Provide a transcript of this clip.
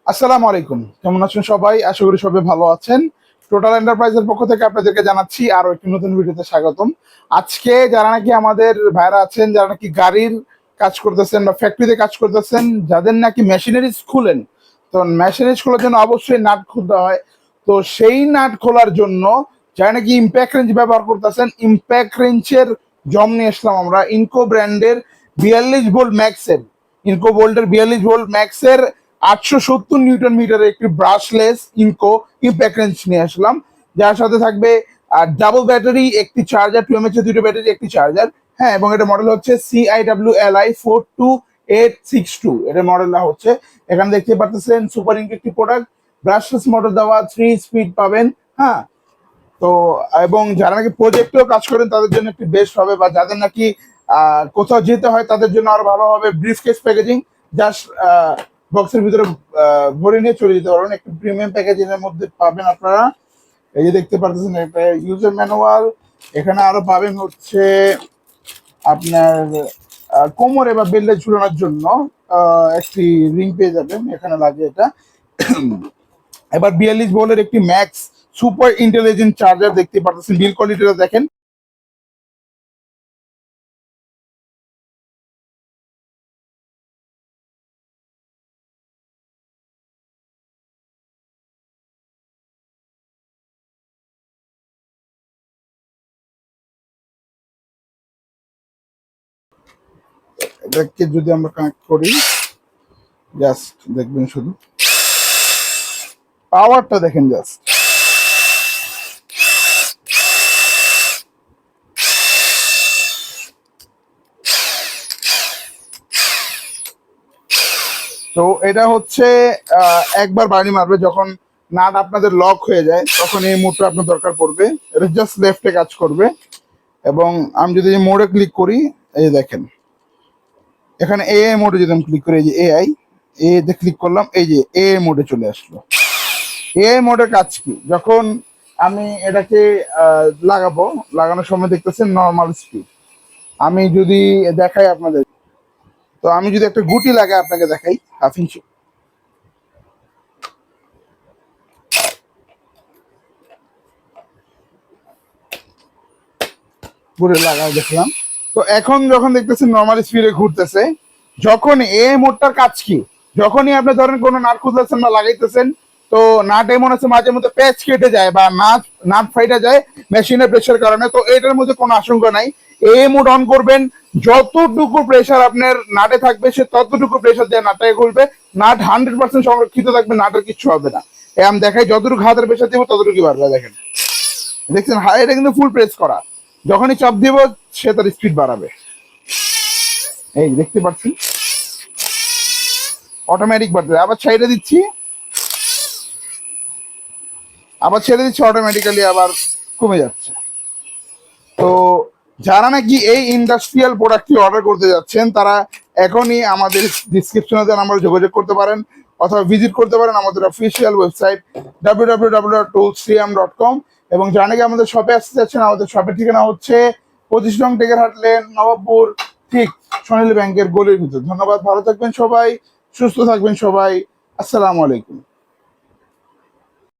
আসসালামু আলাইকুম, কেমন আছেন সবাই? আশা করি সবাই ভালো আছেন। টোটাল এন্টারপ্রাইজের পক্ষ থেকে আপনাদেরকে জানাচ্ছি আরো একটি নতুন ভিডিওতে স্বাগতম। আজকে যারা নাকি আমাদের ভাইরা আছেন, যারা নাকি গাড়ির কাজ করতেছেন বা ফ্যাক্টরিতে কাজ করতেছেন, যাদের নাকি মেশিনারিজ খুলেন, তো মেশিনারিজ খোলার জন্য অবশ্যই নাট খুলতে হয়। তো সেই নাট খোলার জন্য যারা নাকি ইম্প্যাক্ট রেঞ্জ ব্যবহার করতেছেন, ইম্প্যাক্ট রেঞ্জের জম নিয়ে আসলাম আমরা ইনকো ব্র্যান্ডের 42 ভোল্ট ম্যাক্সের। ইনকো ভোল্টের 42 ভোল্ট ম্যাক্সের 870 নিউটন মিটারের একটি ব্রাশলেস ইনকো ইম্প্যাক্ট রেঞ্জ নিয়ে আসলাম, যার সাথে থাকবে ডাবল ব্যাটারি, একটি চার্জার, 2 mAh দুটো ব্যাটারি, একটি চার্জার। হ্যাঁ, এবং এটা মডেল হচ্ছে CIWLI 42862, এটার মডেল হচ্ছে। এখানে দেখতে পাচ্ছেন সুপার ইনকো একটি প্রোডাক্ট, ব্রাশলেস মোটর দেওয়া, 3 স্পিড পাবেন। হ্যাঁ, তো এবং যারা নাকি প্রজেক্টেও কাজ করেন তাদের জন্য একটি বেস্ট হবে, বা যাদের নাকি কোথাও যেতে হয় তাদের জন্য আরো ভালো হবে। ব্রিফ কেস প্যাকেজিং, জাস্ট বক্সের ভিতরে ভরে নিয়ে চলে যেতে পারবেন। একটু প্রিমিয়াম প্যাকেজিং এর মধ্যে পাবেন আপনারা। এই যে দেখতে পাচ্ছেন, এটা ইউজার ম্যানুয়াল। এখানে আরো পাবেন হচ্ছে আপনার কোমরে বা বেল্টে ঝুলানোর জন্য একটি রিং পেয়ে যাবেন, এখানে লাগে এটা। এবার 42 ভোল্টের একটি ম্যাক্স সুপার ইন্টেলিজেন্ট চার্জার দেখতে পাচ্ছেন, বিল কোয়ালিটিটা দেখেন। এটাকে যদি আমরা কানেক্ট করি, জাস্ট দেখবেন, শুধু পাওয়ারটা দেখেন জাস্ট। তো এটা হচ্ছে একবার বাড়ি মারবে যখন নাট আপনাদের লক হয়ে যায়, তখন এই মোডটা আপনার দরকার পড়বে। এটা জাস্ট লেফটে কাজ করবে। এবং আমি যদি মোডে ক্লিক করি, এই যে দেখেন, এখানে এআই মোডে যদি আমি ক্লিক করি, এই যে এআই, এতে ক্লিক করলাম, এই যে এআই মোডে চলে আসলো। এআই মোডের কাজ কি? যখন আমি এটাকে লাগাবো, লাগানোর সময় দেখতেছেন নর্মাল স্পিড। আমি যদি দেখাই আপনাদের, তো আমি যদি একটা গুটি লাগাই আপনাকে দেখাই, 1/2 ইঞ্চি ঘুরে লাগাই দেখলাম। তো এখন যখন দেখতেছেন নর্মাল স্পিডে ঘুরতেছে। যখন এ মোটটার কাজ কি? যখনই আপনি ধরেন কোনো নাট খুলতেছেন বা লাগাইতেছেন, তো নাট এমন আছে মাঝে মধ্যে প্যাচ কেটে যায় বা নাট নাট ফাইটা যায় মেশিনের প্রেশার কারণে। তো এটার মধ্যে কোনো আশঙ্কা নাই। এ মোড অন করবেন, যতটুকু প্রেশার আপনার নাটে থাকবে সে ততটুকু প্রেশার দিয়ে নাটটাকে খুলবে। নাট 100% সংরক্ষিত থাকবে, নাটের কিচ্ছু হবে না। আমি দেখাই, যতটুকু হাতের প্রেশার দিব ততটুকু বাড়বে। দেখেন, দেখছেন, হাই, এটা কিন্তু ফুল প্রেস করা। যখনই চাপ দিব সে তার স্পিড বাড়াবে। এই দেখতে পাচ্ছেন, অটোমেটিক বাড়বে। আবার ছেড়ে দিচ্ছি, আবার ছেড়ে দিচ্ছি, অটোমেটিক্যালি আবার কমে যাচ্ছে। তো যারা নাকি এই ইন্ডাস্ট্রিয়াল প্রোডাক্টটি অর্ডার করতে যাচ্ছেন, তারা এখনই আমাদের ডিসক্রিপশনে দেওয়া নাম্বারে যোগাযোগ করতে পারেন, অথবা ভিজিট করতে পারেন আমাদের অফিসিয়াল ওয়েবসাইট www.toolsriam.com। এবং যারা নাকি আমাদের শপে আসতে যাচ্ছেন, আমাদের শপের ঠিকানা হচ্ছে 25 নং টেকেরহাট লেন, নবাবপুর, ঠিক সোনালী ব্যাংকের গলির ভিতর। ধন্যবাদ, ভালো থাকবেন সবাই, সুস্থ থাকবেন সবাই। আসসালামু আলাইকুম।